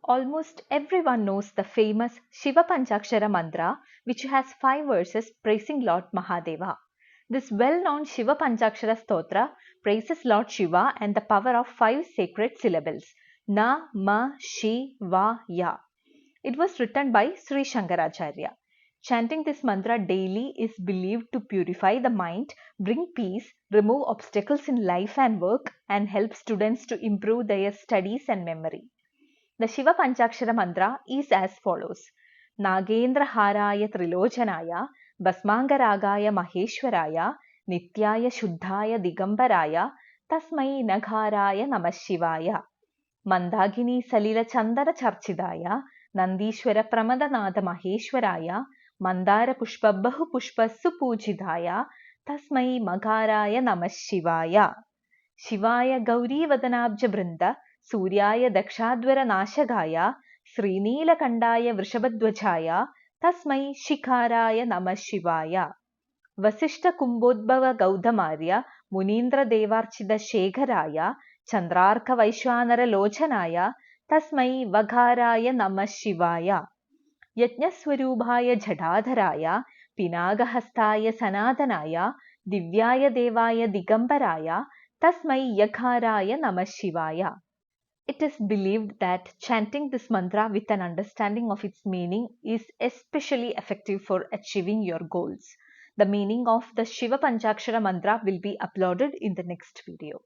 Almost everyone knows the famous Shiva Panchakshara mantra, which has 5 verses praising Lord Mahadeva. This well-known Shiva Panchakshara stotra praises Lord Shiva and the power of 5 sacred syllables, Na, Ma, Shi, Va, Ya. It was written by Sri Shankaracharya. Chanting this mantra daily is believed to purify the mind, bring peace, remove obstacles in life and work, and help students to improve their studies and memory. The Shiva Panchakshara mantra is as follows. Nagendra Haraya Trilochanaya, Basmangaragaya Maheshwaraya, Nityaya Shuddhaya Digambaraya, Tasmai Nagharaya Namah Shivaya. Mandagini Salila Chandara Charchidaya, Nandishwara Pramadanada Maheshwaraya, Mandara Pushpabahu Pushpasu Pujidaya, Tasmai Magaraya Namah Shivaya. Shivaya Gauri Vadanabja Brinda, Suryaya Dakshadvara Nashagaya, Srinilakandaya Vrishabhadvajaya, Tasmai Shikaraya Namah Shivaya. Vasishta Kumbodbhava Gaudamarya, Munindra Devarchida Shekharaya, Chandrarka Vaishwanara Lochanaya, Tasmai Vagharaya Namah Shivaya. Yajnaswarubhaya Jadadharaya, Pinagahastaya Sanatanaya, Divyaya Devaya Digambaraya, Tasmai Yagharaya Namah Shivaya. It is believed that chanting this mantra with an understanding of its meaning is especially effective for achieving your goals. The meaning of the Shiva Panchakshara mantra will be uploaded in the next video.